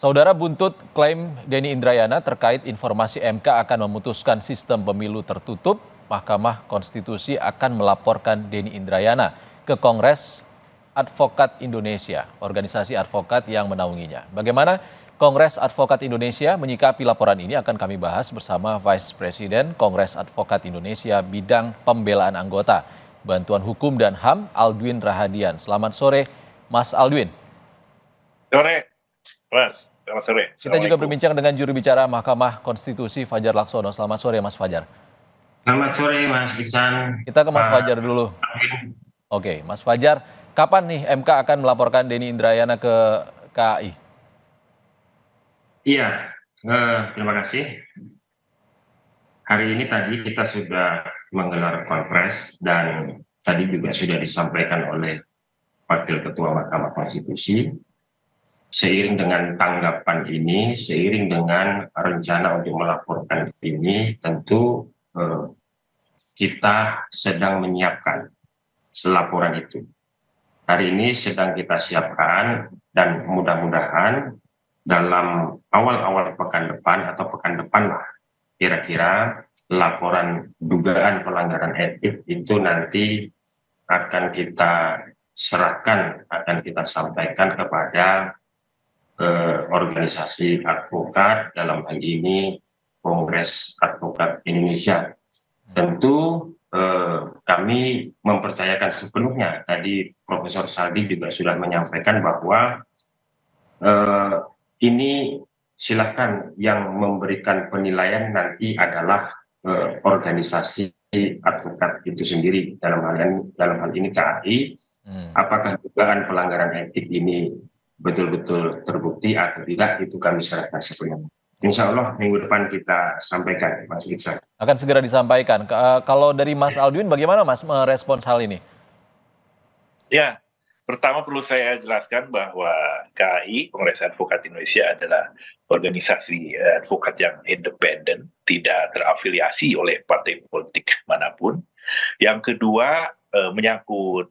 Saudara buntut klaim Denny Indrayana terkait informasi MK akan memutuskan sistem pemilu tertutup, Mahkamah Konstitusi akan melaporkan Denny Indrayana ke Kongres Advokat Indonesia, organisasi advokat yang menaunginya. Bagaimana Kongres Advokat Indonesia menyikapi laporan ini akan kami bahas bersama Vice President Kongres Advokat Indonesia bidang pembelaan anggota, Bantuan Hukum dan HAM, Aldwin Rahadian. Selamat sore, Mas Aldwin. Sore, Mas. Selamat sore. Kita juga berbincang dengan juru bicara Mahkamah Konstitusi Fajar Laksono. Selamat sore, Mas Fajar. Selamat sore, Mas Iksan. Kita ke Mas Fajar dulu. Oke, Mas Fajar, kapan nih MK akan melaporkan Denny Indrayana ke KAI? Iya, terima kasih. Hari ini tadi kita sudah menggelar konferensi dan tadi juga sudah disampaikan oleh Wakil Ketua Mahkamah Konstitusi. Seiring dengan tanggapan ini, seiring dengan rencana untuk melaporkan ini, tentu kita sedang menyiapkan laporan itu. Hari ini sedang kita siapkan dan mudah-mudahan dalam awal-awal pekan depan atau pekan depan lah, kira-kira laporan dugaan pelanggaran etik itu nanti akan kita serahkan, akan kita sampaikan kepada organisasi advokat, dalam hal ini Kongres Advokat Indonesia. Tentu kami mempercayakan sepenuhnya, tadi Profesor Saldi juga sudah menyampaikan bahwa ini silakan yang memberikan penilaian nanti adalah organisasi advokat itu sendiri, dalam hal ini KAI. Apakah dugaan pelanggaran etik ini betul-betul terbukti atau tidak, itu kami serahkan sepenuhnya. Insya Allah minggu depan kita sampaikan, Mas Iksan. Akan segera disampaikan. Kalau dari Mas Aldwin, bagaimana Mas merespons hal ini? Ya, pertama perlu saya jelaskan bahwa KAI, Kongres Advokat Indonesia, adalah organisasi advokat yang independen, tidak terafiliasi oleh partai politik manapun. Yang kedua, menyangkut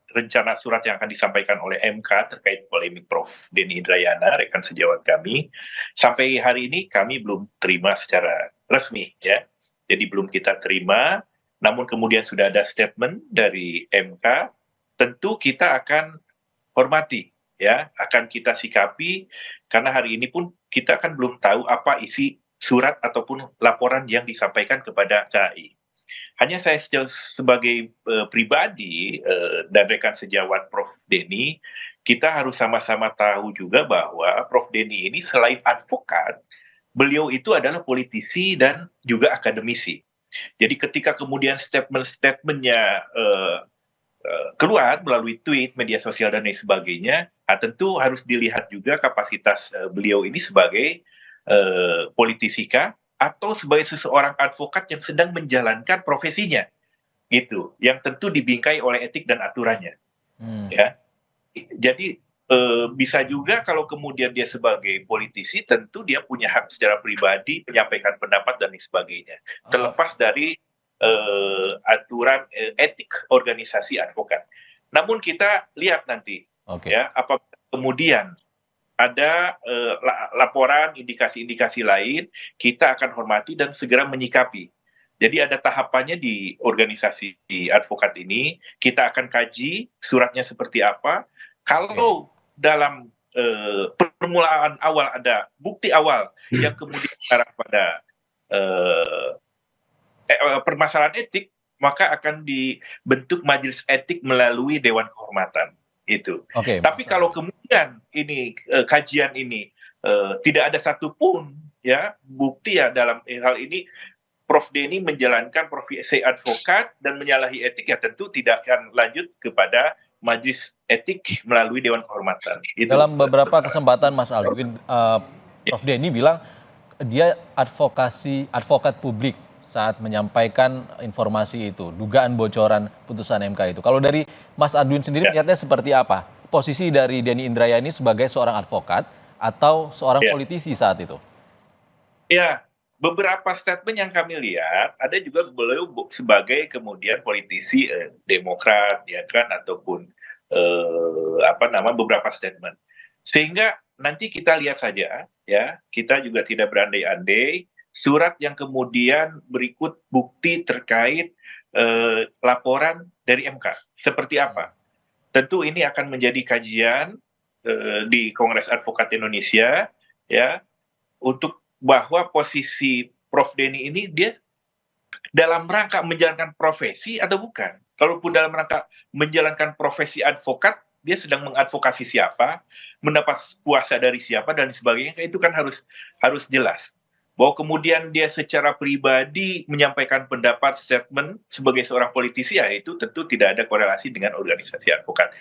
rencana surat yang akan disampaikan oleh MK terkait polemik Prof. Denny Indrayana, rekan sejawat kami. Sampai hari ini kami belum terima secara resmi, ya. Jadi belum kita terima, namun kemudian sudah ada statement dari MK, tentu kita akan hormati, ya, akan kita sikapi, karena hari ini pun kita kan belum tahu apa isi surat ataupun laporan yang disampaikan kepada KAI. Hanya saya sebagai pribadi dan rekan sejawat Prof. Denny, kita harus sama-sama tahu juga bahwa Prof. Denny ini selain advokat, beliau itu adalah politisi dan juga akademisi. Jadi ketika kemudian statement-statementnya keluar melalui tweet, media sosial, dan lain sebagainya, tentu harus dilihat juga kapasitas beliau ini sebagai politisi atau sebagai seseorang advokat yang sedang menjalankan profesinya, gitu, yang tentu dibingkai oleh etik dan aturannya. Ya, jadi bisa juga kalau kemudian dia sebagai politisi, tentu dia punya hak secara pribadi menyampaikan pendapat dan lain sebagainya, terlepas dari aturan etik organisasi advokat. Namun kita lihat nanti, ya, apakah kemudian ada laporan, indikasi-indikasi lain, kita akan hormati dan segera menyikapi. Jadi ada tahapannya di organisasi advokat ini, kita akan kaji suratnya seperti apa. Kalau dalam permulaan awal ada bukti awal yang kemudian arah pada permasalahan etik, maka akan dibentuk majelis etik melalui Dewan Kehormatan. Itu. Tapi kalau kemudian ini kajian ini tidak ada satupun, ya, bukti, ya, dalam hal ini Prof. Denny menjalankan profesi advokat dan menyalahi etik, ya tentu tidak akan lanjut kepada majelis etik melalui Dewan Kehormatan. Itu. Dalam beberapa kesempatan Mas Aldwin, Prof. Denny bilang dia advokat publik saat menyampaikan informasi itu, dugaan bocoran putusan MK itu. Kalau dari Mas Aldwin sendiri melihatnya seperti apa? Posisi dari Denny Indrayana ini sebagai seorang advokat atau seorang politisi saat itu? Ya, beberapa statement yang kami lihat, ada juga beliau sebagai kemudian politisi Demokrat, ya kan, ataupun beberapa statement. Sehingga nanti kita lihat saja ya, kita juga tidak berandai-andai surat yang kemudian berikut bukti terkait laporan dari MK seperti apa. Tentu ini akan menjadi kajian di Kongres Advokat Indonesia ya, untuk bahwa posisi Prof Denny ini dia dalam rangka menjalankan profesi atau bukan. Kalaupun dalam rangka menjalankan profesi advokat, dia sedang mengadvokasi siapa, mendapat kuasa dari siapa dan sebagainya, itu kan harus jelas. Bahwa kemudian dia secara pribadi menyampaikan pendapat statement sebagai seorang politisi, ya itu tentu tidak ada korelasi dengan organisasi advokat.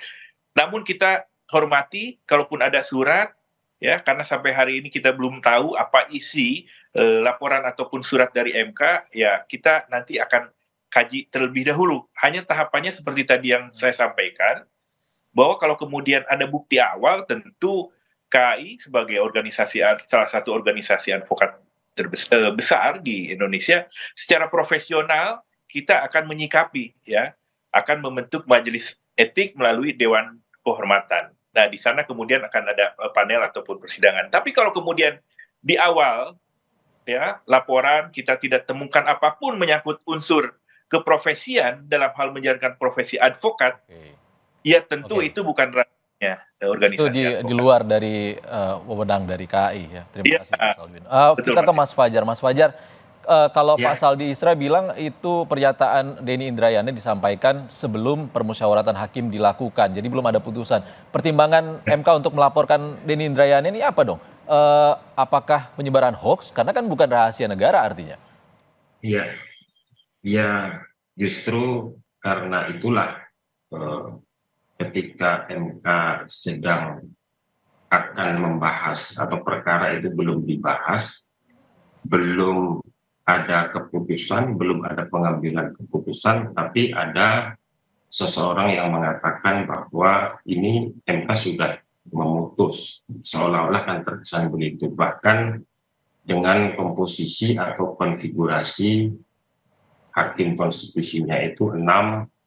Namun kita hormati kalaupun ada surat, ya, karena sampai hari ini kita belum tahu apa isi laporan ataupun surat dari MK, ya kita nanti akan kaji terlebih dahulu. Hanya tahapannya seperti tadi yang saya sampaikan, bahwa kalau kemudian ada bukti awal, tentu KAI sebagai organisasi, salah satu organisasi advokat terbesar di Indonesia, secara profesional kita akan menyikapi, ya, akan membentuk majelis etik melalui Dewan Kehormatan. Nah, di sana kemudian akan ada panel ataupun persidangan. Tapi kalau kemudian di awal, ya, laporan kita tidak temukan apapun menyangkut unsur keprofesian dalam hal menjalankan profesi advokat, ya tentu itu bukan ranahnya Itu organisasi di advokat. luar dari wewenang dari KAI ya. Terima Iya, kasih Mas Alvin. betul, Kita ke Mas. Mas Fajar. Mas Fajar, kalau Pak Ya, Saldi Isra bilang itu pernyataan Denny Indrayana disampaikan sebelum permusyawaratan hakim dilakukan, jadi belum ada putusan. Pertimbangan MK untuk melaporkan Denny Indrayana ini apa dong? Apakah penyebaran hoax? Karena kan bukan rahasia negara artinya. iya, ya, justru karena itulah eh, ketika MK sedang akan membahas atau perkara itu belum dibahas, belum ada keputusan, belum ada pengambilan keputusan, tapi ada seseorang yang mengatakan bahwa ini MK sudah memutus, seolah-olah kan terkesan begitu, bahkan dengan komposisi atau konfigurasi hakim konstitusinya itu 6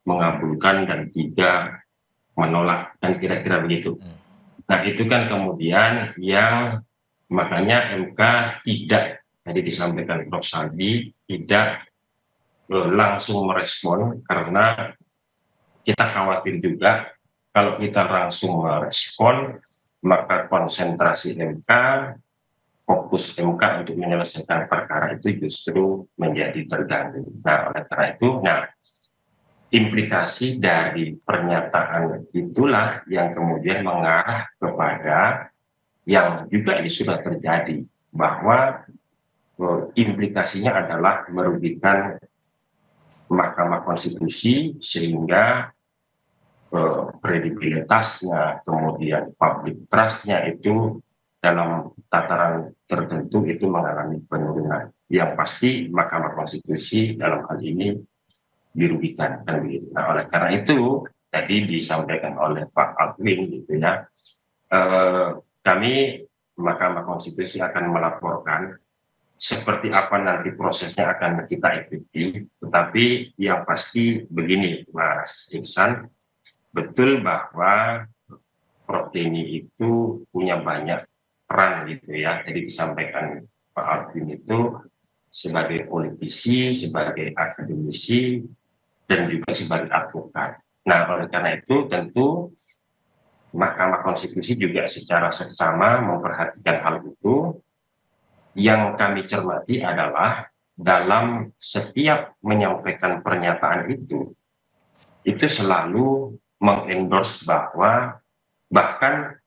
mengabulkan dan 3 menolak, dan kira-kira begitu. Nah, itu kan kemudian yang makanya MK tidak, tadi disampaikan Prof. Saldi, tidak langsung merespon, karena kita khawatir juga kalau kita langsung merespon, maka konsentrasi MK, fokus MK untuk menyelesaikan perkara itu justru menjadi terganggu. Nah, oleh karena itu, implikasi dari pernyataan itulah yang kemudian mengarah kepada yang juga ini sudah terjadi, bahwa implikasinya adalah merugikan Mahkamah Konstitusi, sehingga kredibilitasnya, kemudian public trust-nya itu dalam tataran tertentu itu mengalami penurunan. Yang pasti Mahkamah Konstitusi dalam hal ini dirugikan, kan begitu. Nah, oleh karena itu tadi disampaikan oleh Pak Alvin gitu ya, kami Mahkamah Konstitusi akan melaporkan seperti apa nanti prosesnya akan kita ikuti, tetapi yang pasti begini Mas Iksan, betul bahwa Prof Denny itu punya banyak peran gitu ya. Jadi disampaikan Pak Alvin itu sebagai politisi, sebagai akademisi, dan juga sebagai advokat. Nah, oleh karena itu tentu Mahkamah Konstitusi juga secara seksama memperhatikan hal itu. Yang kami cermati adalah dalam setiap menyampaikan pernyataan itu selalu mengendorse bahwa bahkan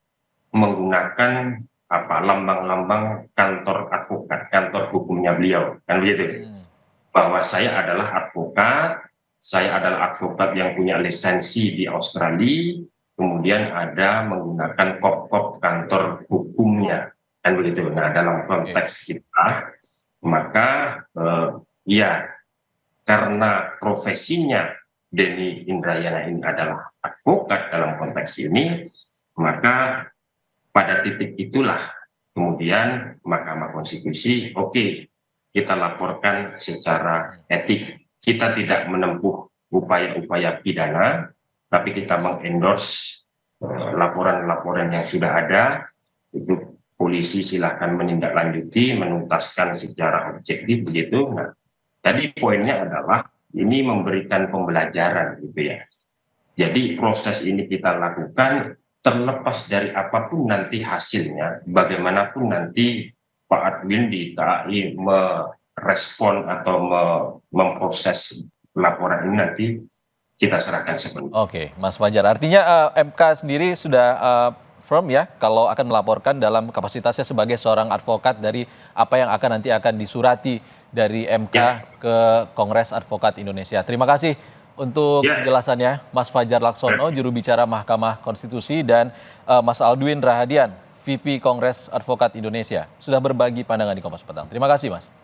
menggunakan lambang-lambang kantor advokat, kantor hukumnya beliau, kan begitu. Bahwa saya adalah advokat yang punya lisensi di Australia, kemudian ada menggunakan kop-kop kantor hukumnya, kan begitu. Nah, dalam konteks kita, maka ya, karena profesinya Denny Indrayana ini adalah advokat dalam konteks ini, maka pada titik itulah kemudian Mahkamah Konstitusi, oke, kita laporkan secara etik. Kita tidak menempuh upaya-upaya pidana, tapi kita mengendorse laporan-laporan yang sudah ada, Itu polisi silahkan menindaklanjuti, menuntaskan secara objektif begitu. Nah, jadi poinnya adalah ini memberikan pembelajaran gitu ya. Jadi proses ini kita lakukan terlepas dari apapun nanti hasilnya, bagaimanapun nanti Pak Admin di KAI merespon atau memproses laporan ini nanti kita serahkan sepenuhnya. Oke, Mas Fajar. Artinya MK sendiri sudah firm ya kalau akan melaporkan dalam kapasitasnya sebagai seorang advokat dari apa yang nanti akan disurati dari MK ke Kongres Advokat Indonesia. Terima kasih untuk penjelasannya, Mas Fajar Laksono, juru bicara Mahkamah Konstitusi, dan Mas Aldwin Rahadian, VP Kongres Advokat Indonesia, sudah berbagi pandangan di Kompas Petang. Terima kasih, Mas.